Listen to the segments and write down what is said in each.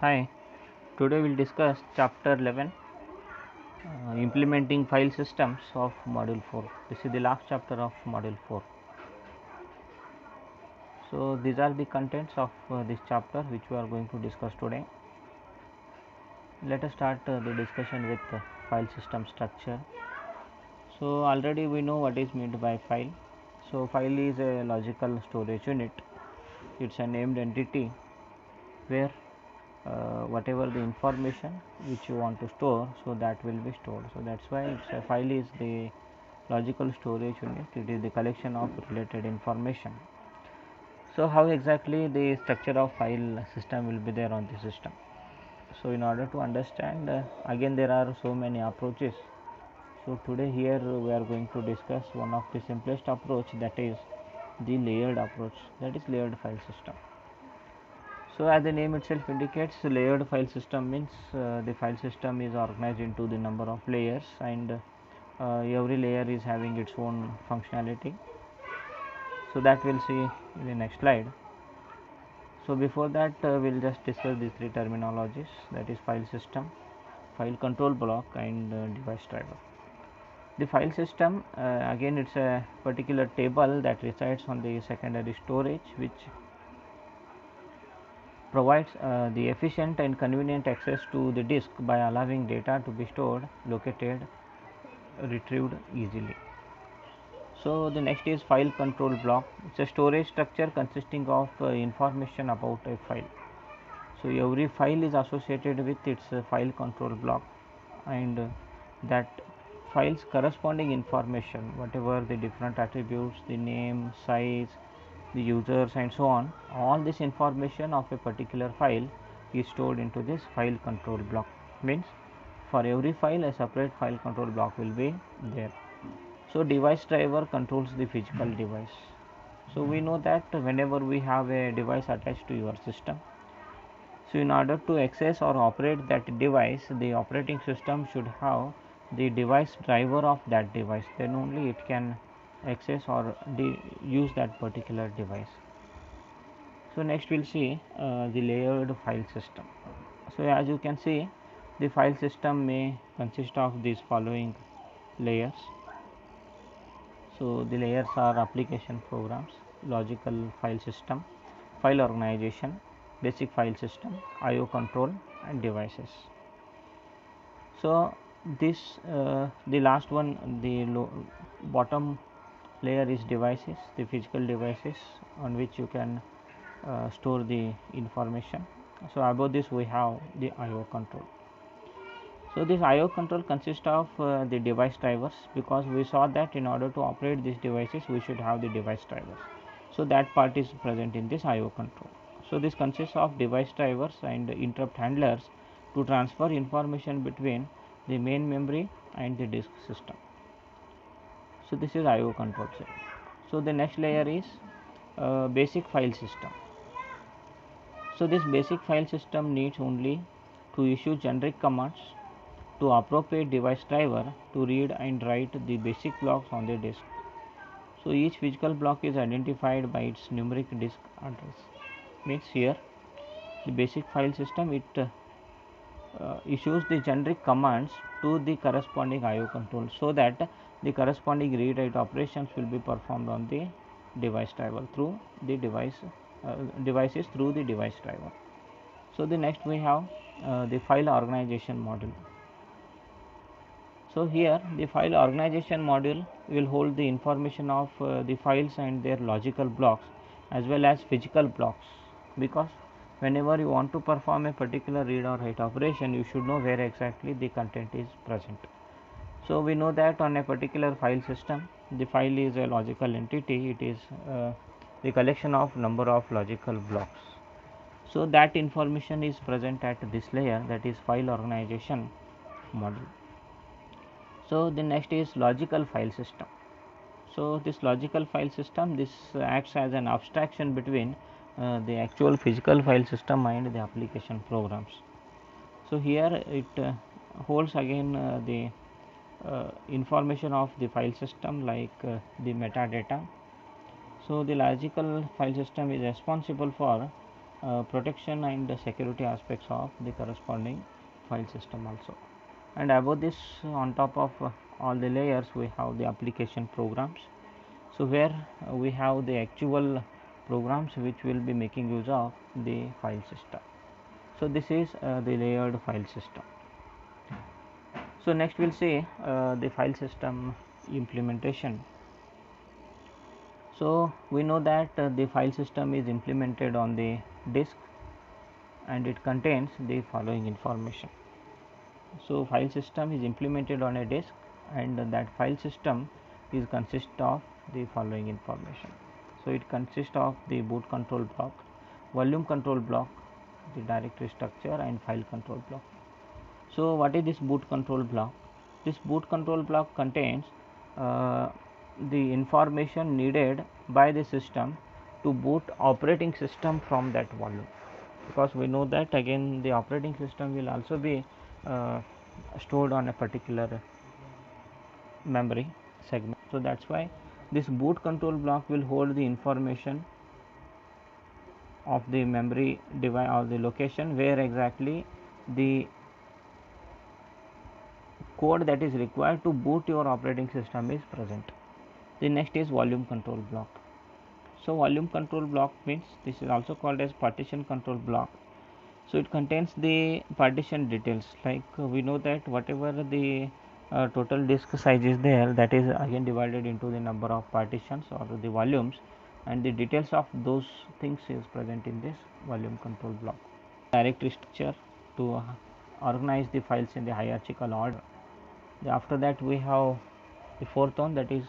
Hi, today we'll discuss chapter 11, implementing file systems of module 4. This is the last chapter of module 4. So these are the contents of this chapter which we are going to discuss today. Let us start the discussion with file system structure. So already we know what is meant by file. So file is a logical storage unit. It's a named entity where whatever the information which you want to store, so that will be stored. So that's why it's a file is the logical storage unit. It is the collection of related information. So how exactly the structure of file system will be there on the system? So in order to understand, again there are so many approaches. So today here we are going to discuss one of the simplest approach, that is the layered approach, that is layered file system. So as the name itself indicates, layered file system means the file system is organized into the number of layers, and every layer is having its own functionality. So that we'll see in the next slide. So before that we'll just discuss these three terminologies, that is file system, file control block, and device driver. The file system, again it's a particular table that resides on the secondary storage, which provides the efficient and convenient access to the disk by allowing data to be stored, located, retrieved easily. So the next is file control block. It's a storage structure consisting of information about a file. So every file is associated with its file control block, and that file's corresponding information, whatever the different attributes, the name, size, the users, and so on, all this information of a particular file is stored into this file control block. Means for every file a separate file control block will be there. So device driver controls the physical device. So we know that whenever we have a device attached to your system, so in order to access or operate that device, the operating system should have the device driver of that device, then only it can access or use that particular device. So next we'll see the layered file system. So as you can see, the file system may consist of these following layers. So the layers are application programs, logical file system, file organization, basic file system, IO control, and devices. So this the last one, the bottom layer is devices, the physical devices on which you can store the information. So above this we have the IO control. So this IO control consists of the device drivers, because we saw that in order to operate these devices we should have the device drivers. So that part is present in this IO control. So this consists of device drivers and interrupt handlers to transfer information between the main memory and the disk system. So this is IO control set. So the next layer is basic file system. So this basic file system needs only to issue generic commands to appropriate device driver to read and write the basic blocks on the disk. So each physical block is identified by its numeric disk address. Means here the basic file system, it issues the generic commands to the corresponding IO control, so that the corresponding read write operations will be performed on the device driver through the devices through the device driver. So the next we have the file organization module. So here the file organization module will hold the information of the files and their logical blocks as well as physical blocks, because whenever you want to perform a particular read or write operation, you should know where exactly the content is present. So we know that on a particular file system, the file is a logical entity. It is the collection of number of logical blocks. So that information is present at this layer, that is file organization module. So the next is logical file system. So this logical file system, this acts as an abstraction between the actual physical file system and the application programs. So here it holds again the information of the file system, like the metadata. So the logical file system is responsible for protection and security aspects of the corresponding file system also. And above this, on top of all the layers, we have the application programs. So where we have the actual programs which will be making use of the file system. So this is the layered file system. So next we'll see the file system implementation. So we know that the file system is implemented on the disk and it contains the following information. So file system is implemented on a disk and that file system is consist of the following information. So it consists of the boot control block, volume control block, the directory structure and file control block. So what is this boot control block? This boot control block contains the information needed by the system to boot operating system from that volume, because we know that again the operating system will also be stored on a particular memory segment. So that's why this boot control block will hold the information of the memory device or the location where exactly the code that is required to boot your operating system is present. The next is volume control block. So volume control block means this is also called as partition control block. So it contains the partition details, like we know that whatever the total disk size is there, that is again divided into the number of partitions or the volumes, and the details of those things is present in this volume control block. Directory structure to organize the files in the hierarchical order. After that we have the fourth one, that is,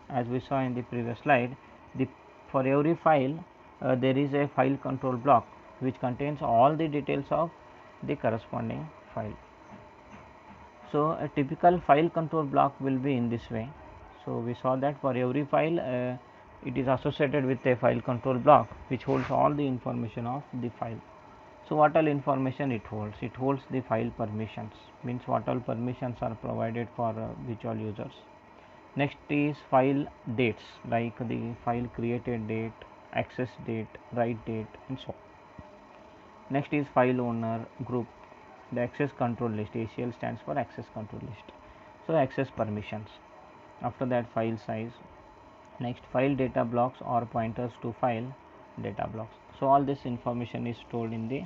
as we saw in the previous slide, the for every file there is a file control block which contains all the details of the corresponding file. So a typical file control block will be in this way. So we saw that for every file it is associated with a file control block which holds all the information of the file. So what all information it holds? It holds the file permissions, means what all permissions are provided for which all users. Next is file dates, like the file created date, access date, write date and so on. Next is file owner group, the access control list. ACL stands for access control list. So access permissions. After that, file size. Next, file data blocks or pointers to file data blocks. So all this information is stored in the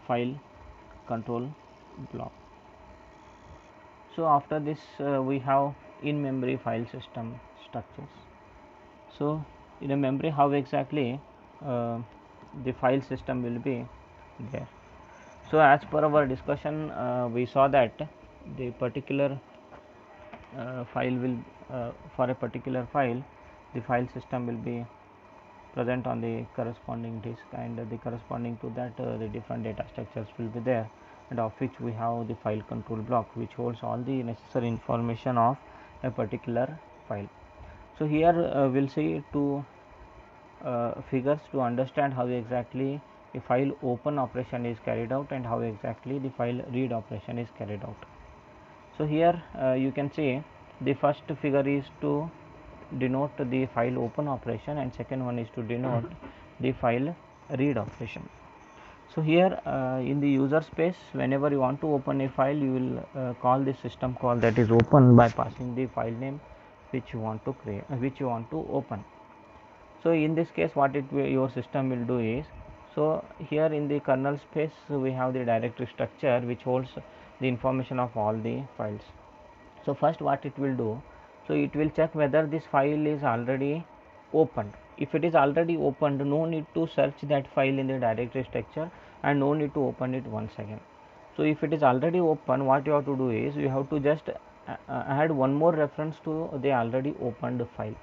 file control block. So after this we have in memory file system structures. So in a memory, how exactly the file system will be there. So as per our discussion we saw that the particular file will for a particular file, the file system will be present on the corresponding disk, and the corresponding to that the different data structures will be there, and of which we have the file control block which holds all the necessary information of a particular file. So here we'll see two figures to understand how exactly a file open operation is carried out and how exactly the file read operation is carried out. So here you can see the first figure is to denote the file open operation and second one is to denote the file read operation. So here in the user space, whenever you want to open a file, you will call the system call that is open by passing the file name which you want to create, which you want to open. So in this case, what your system will do is, so here in the kernel space we have the directory structure which holds the information of all the files. So first what it will do, so it will check whether this file is already opened. If it is already opened, no need to search that file in the directory structure and no need to open it once again. So if it is already open, what you have to do is you have to just add one more reference to the already opened file.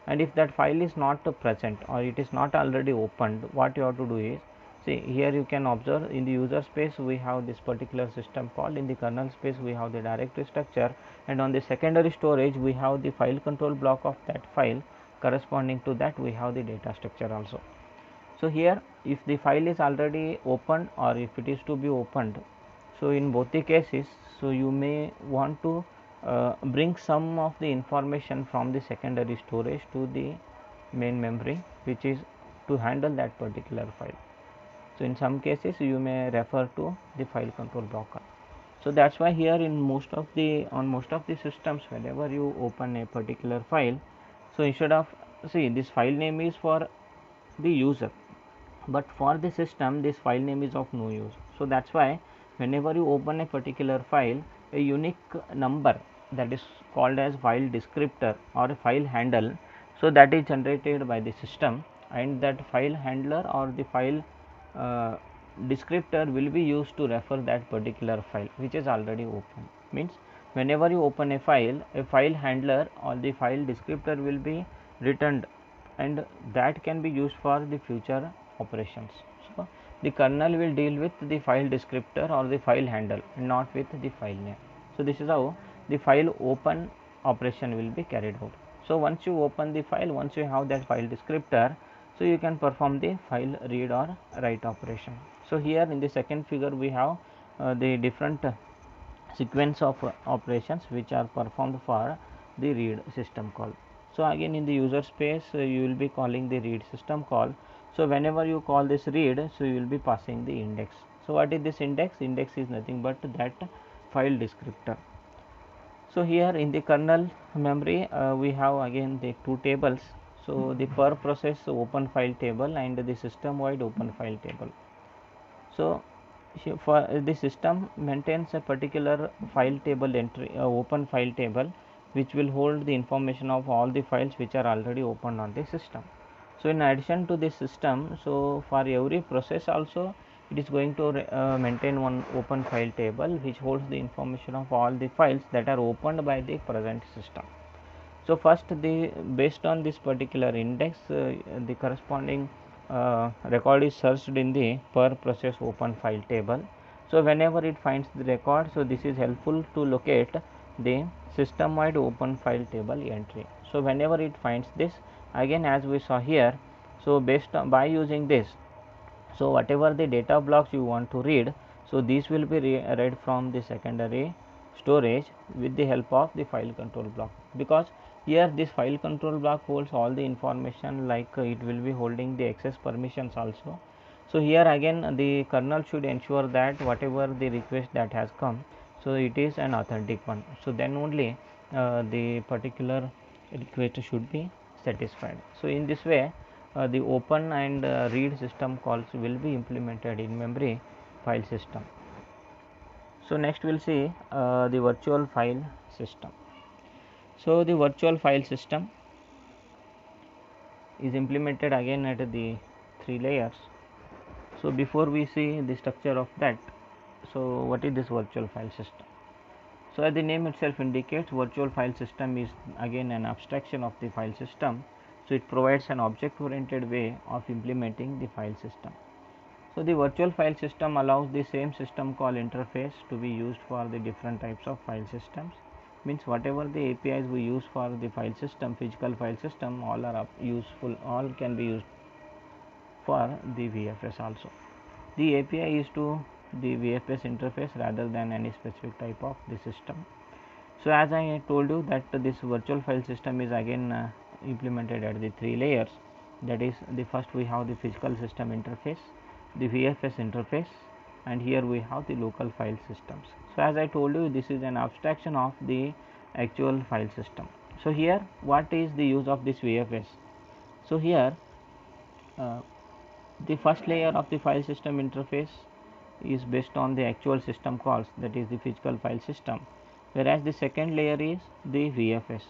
And if that file is not present or it is not already opened, what you have to do is, see here you can observe in the user space we have this particular system call, in the kernel space we have the directory structure, and on the secondary storage we have the file control block of that file, corresponding to that we have the data structure also. So here if the file is already opened or if it is to be opened, so in both the cases, so you may want to bring some of the information from the secondary storage to the main memory, which is to handle that particular file. So in some cases you may refer to the file control blocker. So that's why here in most of the systems, whenever you open a particular file, so instead of, see, this file name is for the user, but for the system this file name is of no use. So that's why whenever you open a particular file, a unique number that is called as file descriptor or a file handle, so that is generated by the system, and that file handler or the file uh, descriptor will be used to refer that particular file which is already open. Means whenever you open a file handler or the file descriptor will be returned, and that can be used for the future operations. So the kernel will deal with the file descriptor or the file handle, not with the file name. So this is how the file open operation will be carried out. So once you open the file, once you have that file descriptor, so you can perform the file read or write operation. So here in the second figure we have the different sequence of operations which are performed for the read system call. So again in the user space you will be calling the read system call. So whenever you call this read, so you will be passing the index. So what is this index? Index is nothing but that file descriptor. So here in the kernel memory we have again the two tables. So the per process open file table and the system wide open file table. So for the system maintains a particular file table entry, open file table, which will hold the information of all the files which are already opened on the system. So in addition to this system, so for every process also it is going to maintain one open file table which holds the information of all the files that are opened by the present system. So first, the based on this particular index, the corresponding record is searched in the per process open file table. So whenever it finds the record, so this is helpful to locate the system wide open file table entry. So whenever it finds this, again as we saw here, so based on by using this, so whatever the data blocks you want to read, so these will be read from the secondary storage with the help of the file control block, because here this file control block holds all the information, like it will be holding the access permissions also. So here again the kernel should ensure that whatever the request that has come, so it is an authentic one. So then only the particular request should be satisfied. So in this way the open and read system calls will be implemented in memory file system. So next we'll see the virtual file system. So the virtual file system is implemented again at the 3 layers. So before we see the structure of that, so what is this virtual file system? So as the name itself indicates, virtual file system is again an abstraction of the file system. So it provides an object oriented way of implementing the file system. So the virtual file system allows the same system call interface to be used for the different types of file systems. Means whatever the APIs we use for the file system, physical file system, all are useful, all can be used for the VFS also. The API is to the VFS interface rather than any specific type of the system. So as I told you that this virtual file system is again implemented at the 3 layers. That is, the first we have the physical system interface, the VFS interface, and here we have the local file systems. So as I told you, this is an abstraction of the actual file system. So here what is the use of this VFS? So here uh, the first layer of the file system interface is based on the actual system calls, that is the physical file system, whereas the second layer is the VFS.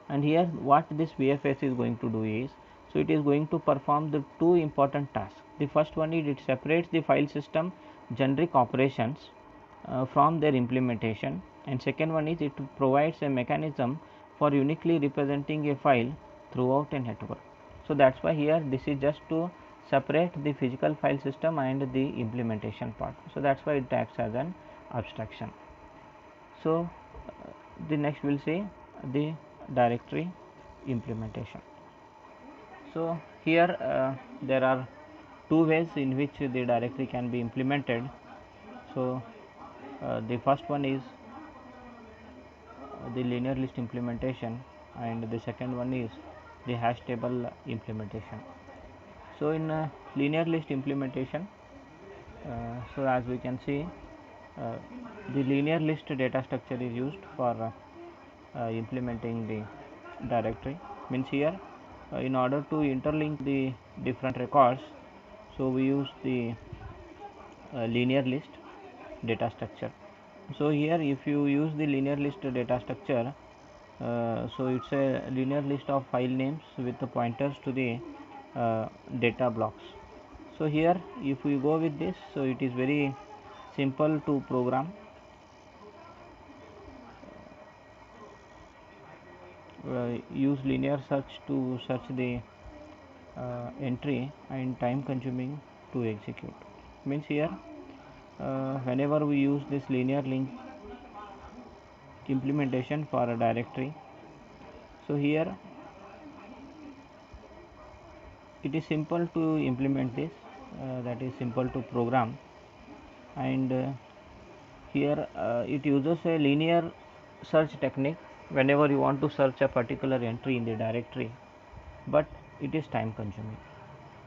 And here what this VFS is going to do is, so it is going to perform the two important tasks. The first one is it separates the file system generic operations from their implementation, and second one is it provides a mechanism for uniquely representing a file throughout a network. So that's why here this is just to separate the physical file system and the implementation part. So that's why it acts as an abstraction. So the next we'll see the directory implementation. So here there are two ways in which the directory can be implemented. So the first one is the linear list implementation, and the second one is the hash table implementation. So in linear list implementation, so as we can see, uh, the linear list data structure is used for implementing the directory. Means here, in order to interlink the different records, so we use the linear list data structure. So here, if you use the linear list data structure, so it's a linear list of file names with the pointers to the data blocks. So here, if we go with this, so it is very simple to program. Use linear search to search the entry and time consuming to execute. Means here, whenever we use this linear link implementation for a directory, so here it is simple to implement this, that is simple to program. And here it uses a linear search technique whenever you want to search a particular entry in the directory, but it is time consuming.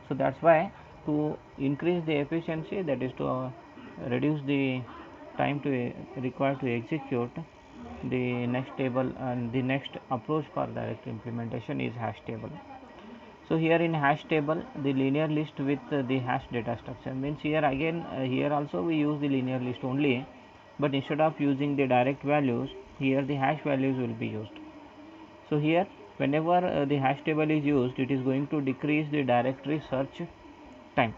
So that's why, to increase the efficiency, that is to reduce the time to required to execute the next table, and the next approach for direct implementation is hash table. So here in hash table, the linear list with the hash data structure. Means here again, here also we use the linear list only, but instead of using the direct values, here the hash values will be used. So here, whenever the hash table is used, it is going to decrease the directory search time.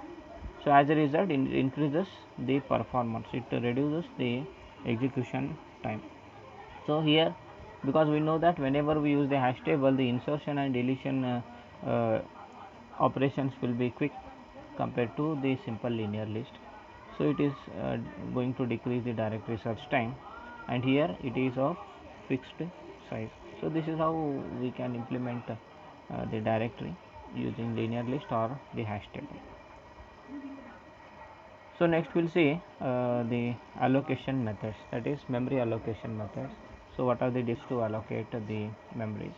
So as a result, it increases the performance, it reduces the execution time. So here, because we know that whenever we use the hash table, the insertion and deletion operations will be quick compared to the simple linear list. So it is going to decrease the directory search time, and here it is of fixed size. So this is how we can implement the directory using linear list or the hash table. So next we'll see the allocation methods, that is memory allocation methods. So what are the disks to allocate the memories?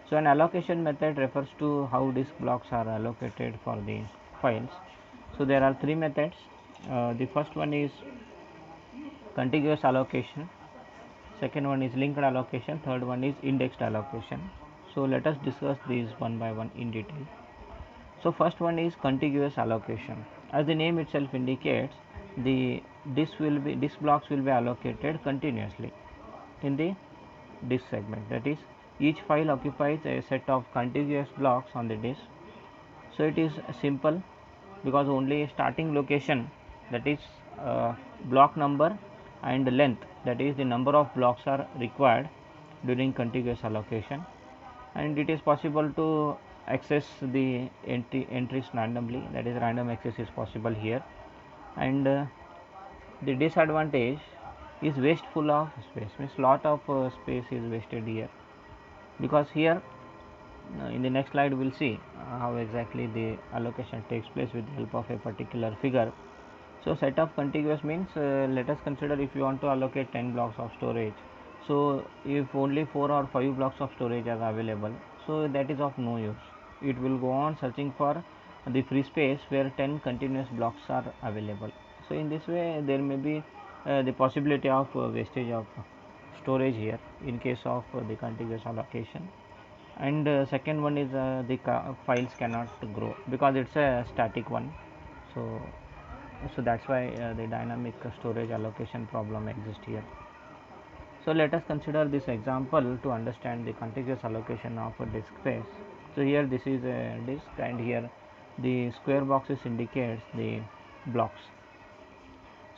So an allocation method refers to how disk blocks are allocated for the files. So there are three methods. The first one is contiguous allocation, second one is linked allocation, third one is indexed allocation. So let us discuss these one by one in detail. So first one is contiguous allocation. As the name itself indicates, the disk blocks will be allocated continuously in the disk segment. That is, each file occupies a set of contiguous blocks on the disk. So it is simple because only starting location, that is block number, and length, that is the number of blocks, are required during contiguous allocation, and it is possible to access the entries randomly, that is random access is possible here. And the disadvantage is wasteful of space, means lot of space is wasted here, because here in the next slide we'll see how exactly the allocation takes place with the help of a particular figure. So set of contiguous means, let us consider if you want to allocate 10 blocks of storage. So if only 4 or 5 blocks of storage are available, so that is of no use. It will go on searching for the free space where 10 continuous blocks are available. So in this way there may be the possibility of wastage of storage here in case of the contiguous allocation. And second one is the files cannot grow because it's a static one. So that's why the dynamic storage allocation problem exists here. So let us consider this example to understand the contiguous allocation of a disk space. So here this is a disk, and here the square boxes indicates the blocks.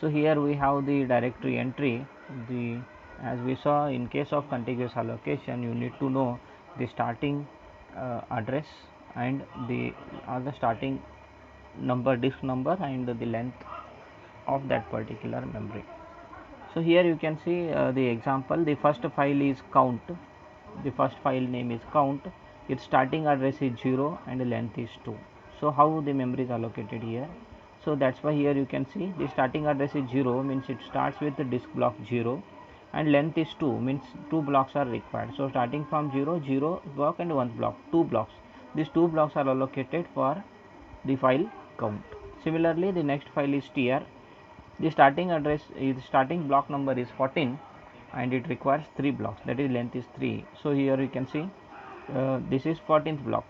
So here we have the directory entry. The As we saw, in case of contiguous allocation, you need to know the starting address and the starting number, disk number, and the length of that particular memory. So here you can see the example. The first file is count. The first file name is count. Its starting address is 0 and the length is 2. So how the memory is allocated here? So that's why here you can see the starting address is 0, means it starts with the disk block 0, and length is 2, means 2 blocks are required. So starting from 0 block and 1 block, 2 blocks. These 2 blocks are allocated for the file count. Similarly, the next file is tr. The starting address is starting block number is 14 and it requires 3 blocks, that is length is 3. So here you can see this is 14th block.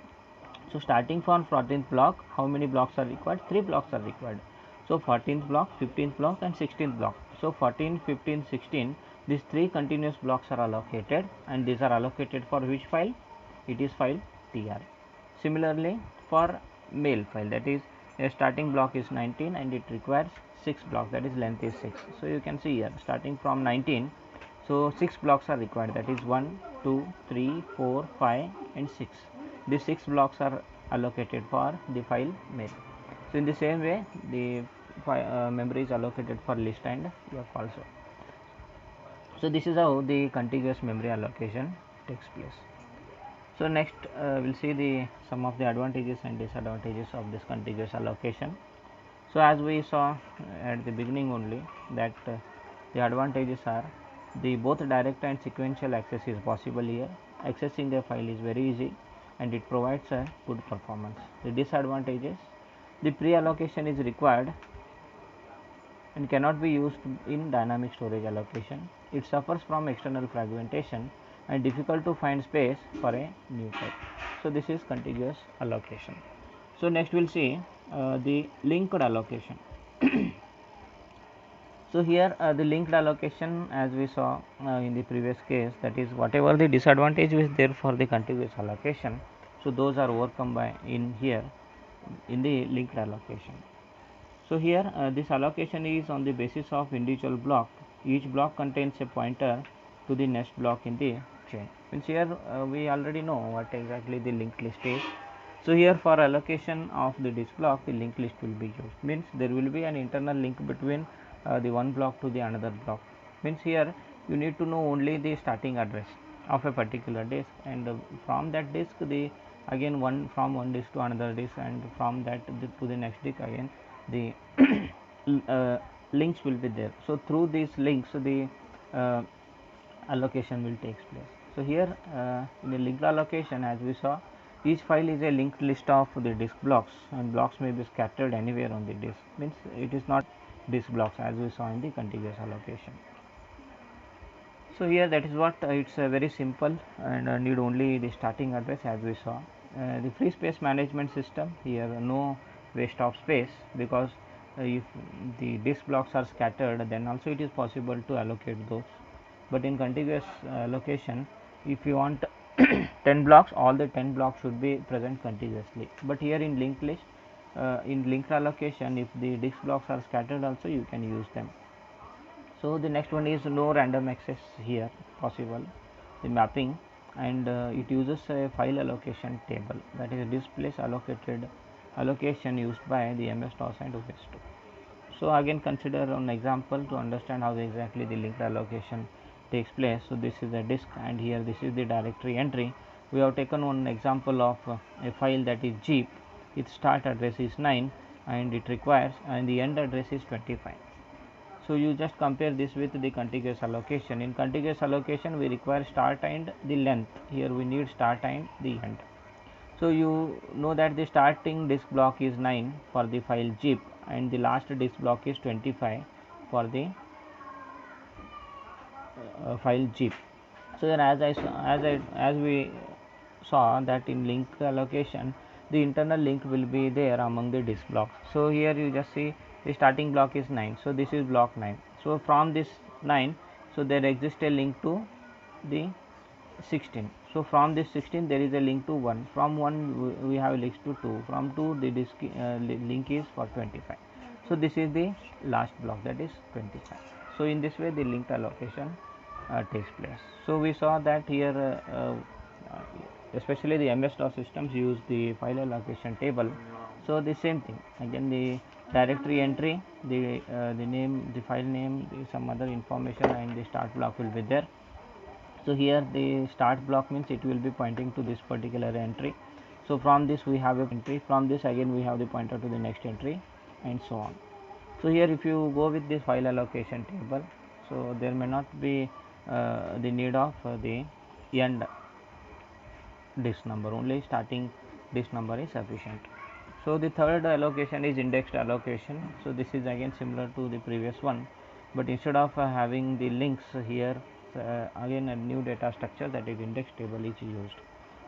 So starting from 14th block, how many blocks are required? 3 blocks are required. So 14th block, 15th block and 16th block. So 14, 15, 16, these 3 continuous blocks are allocated, and these are allocated for which file? It is file tr. Similarly, for mail file, that is a starting block is 19 and it requires 6 blocks, that is length is 6. So you can see here starting from 19, so 6 blocks are required, that is 1, 2, 3, 4, 5 and 6. These 6 blocks are allocated for the file mail. So in the same way, the memory is allocated for list and f also. So this is how the contiguous memory allocation takes place. So next we'll see some of the advantages and disadvantages of this contiguous allocation. So as we saw at the beginning only, that the advantages are the both direct and sequential access is possible here. Accessing a file is very easy and it provides a good performance. The disadvantages: the pre-allocation is required and cannot be used in dynamic storage allocation. It suffers from external fragmentation and difficult to find space for a new file. So this is contiguous allocation. So next we'll see the linked allocation. So here the linked allocation, as we saw in the previous case, that is whatever the disadvantage is there for the contiguous allocation, so those are overcome by in here in the linked allocation. So here this allocation is on the basis of individual block. Each block contains a pointer to the next block in the chain. Means here we already know what exactly the linked list is. So here for allocation of the disk block, the linked list will be used. Means there will be an internal link between the one block to the another block. Means here you need to know only the starting address of a particular disk, and from that disk the again from one disk to another disk, and from that to the next disk again the links will be there. So through these links the allocation will take place. So here in the linked allocation, as we saw, each file is a linked list of the disk blocks, and blocks may be scattered anywhere on the disk. Means it is not disk blocks as we saw in the contiguous allocation. So here that is what it's very simple and need only the starting address as we saw. The free space management system, here no waste of space, because if the disk blocks are scattered, then also it is possible to allocate those. But in contiguous allocation, if you want 10 blocks, all the 10 blocks should be present contiguously. But here in linked list, in linked allocation, if the disk blocks are scattered also, you can use them. So the next one is no random access here possible, the mapping, and it uses a file allocation table, that is disk place allocated allocation used by the MS-DOS and OS2. So again consider an example to understand how exactly the linked allocation takes place. So this is a disk and here this is the directory entry. We have taken one example of a file that is zip. Its start address is 9 and it requires, and the end address is 25. So you just compare this with the contiguous allocation. In contiguous allocation we require start and the length. Here we need start and the end. So you know that the starting disk block is 9 for the file zip and the last disk block is 25 for the file zip. So then as we saw that in link allocation, the internal link will be there among the disk blocks. So here you just see the starting block is 9, so this is block 9. So from this 9, so there exists a link to the 16. So from this 16 there is a link to 1. From 1 we have links to 2. From 2 the disk link is for 25. So this is the last block, that is 25. So in this way the linked allocation takes place. So we saw that here especially the MS-DOS systems use the file allocation table. So the same thing again, the directory entry, the name, the file name, some other information, and the start block will be there. So here the start block means it will be pointing to this particular entry. So from this we have a entry, from this again we have the pointer to the next entry, and so on. So here if you go with this file allocation table, so there may not be the need of the end disk number, only starting disk number is sufficient. So the third allocation is indexed allocation. So this is again similar to the previous one, but instead of having the links here, again a new data structure, that is index table, is used.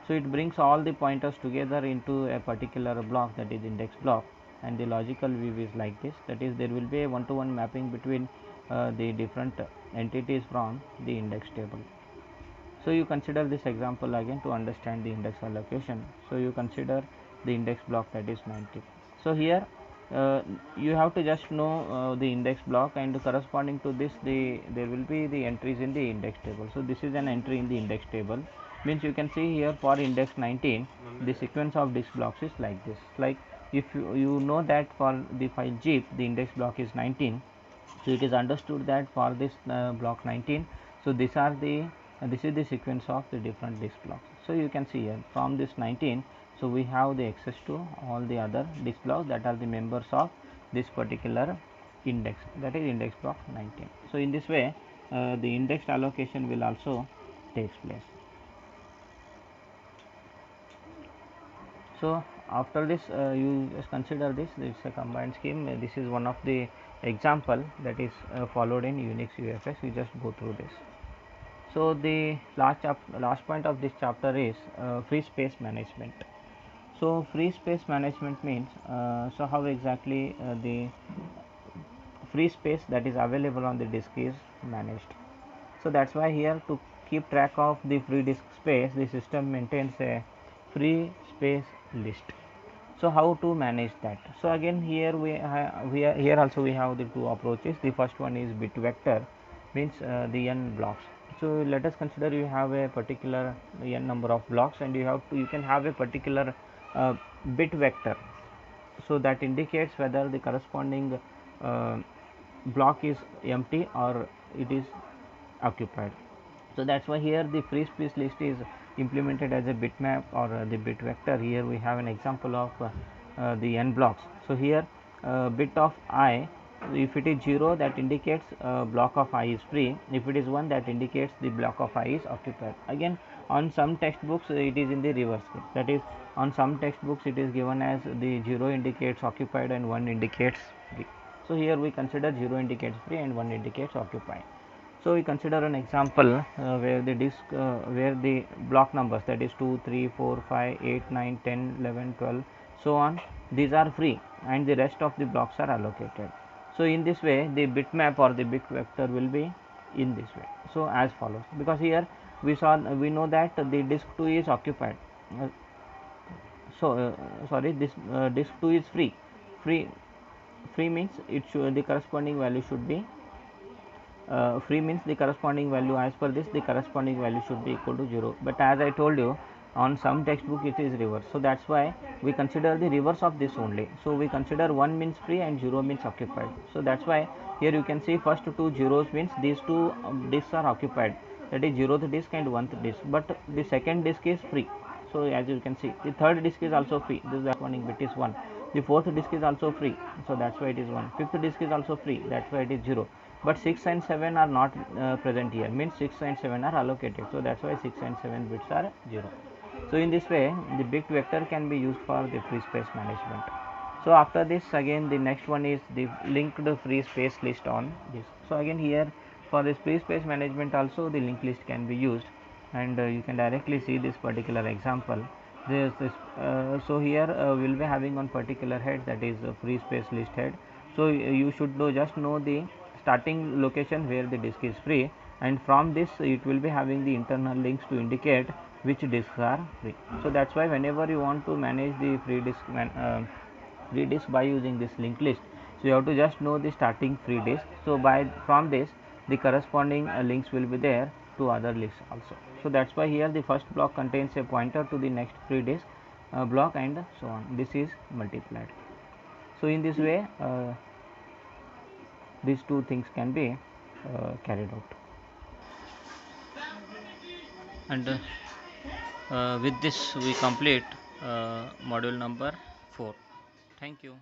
So it brings all the pointers together into a particular block, that is index block, and the logical view is like this, that is there will be a one-to-one mapping between the different entities from the index table. So you consider this example again to understand the index allocation. So you consider the index block, that is 90. So here you have to just know the index block, and corresponding to this there will be the entries in the index table. So this is an entry in the index table, means you can see here for index 19 the sequence of disk blocks is like this. Like if you know that for the file zip the index block is 19, so it is understood that for this block 19, so these are the this is the sequence of the different disk blocks. So you can see here from this 19, so we have the access to all the other disk blocks that are the members of this particular index, that is index block 19. So in this way the indexed allocation will also takes place. So after this you just consider this, it's a combined scheme. This is one of the example that is followed in Unix UFS. We just go through this. So the last point of this chapter is free space management. So free space management means so how exactly the free space that is available on the disk is managed. So that's why here, to keep track of the free disk space, the system maintains a free space list. So how to manage that? So again here here also we have the two approaches. The first one is bit vector, means the n blocks. So let us consider you have a particular n number of blocks, and you can have a particular bit vector, so that indicates whether the corresponding block is empty or it is occupied. So that's why here the free space list is implemented as a bitmap or the bit vector. Here we have an example of the n blocks. So here bit of I, if it is 0, that indicates block of I is free. If it is 1, that indicates the block of I is occupied. Again, on some textbooks it is in the reverse case, that is on some textbooks it is given as the 0 indicates occupied and 1 indicates free. So here we consider 0 indicates free and 1 indicates occupied. So we consider an example where the disk where the block numbers, that is 2, 3, 4, 5, 8, 9, 10, 11, 12, so on, these are free and the rest of the blocks are allocated. So in this way the bitmap or the bit vector will be in this way. So as follows, because here we know that the disk 2 is occupied. Sorry, this disk 2 is free free means it should, the corresponding value should be free means the corresponding value, as per this the corresponding value should be equal to 0, but as I told you on some textbook it is reverse. So that's why we consider the reverse of this only. So we consider 1 means free and 0 means occupied. So that's why here you can see first two zeros means these two disks are occupied, that is 0th disk and 1th disk, but the second disk is free. So as you can see the third disk is also free, this corresponding bit is 1. The fourth disk is also free, so that's why it is 1. Fifth disk is also free, that's why it is 0. But 6 and 7 are not present here, means 6 and 7 are allocated, so that's why 6 and 7 bits are 0. So in this way the bit vector can be used for the free space management. So after this, again the next one is the linked free space list on this. So again here for this free space management also the linked list can be used, and you can directly see this particular example. There's this so here we'll be having one particular head, that is a free space list head. So you should just know the starting location where the disk is free, and from this it will be having the internal links to indicate which disks are free. So that's why whenever you want to manage the free disk by using this linked list, so you have to just know the starting free disk. So from this the corresponding links will be there to other lists also. So that's why here the first block contains a pointer to the next free disk block, and so on, this is multiplied. So in this way these two things can be carried out. And with this we complete module number 4. Thank you.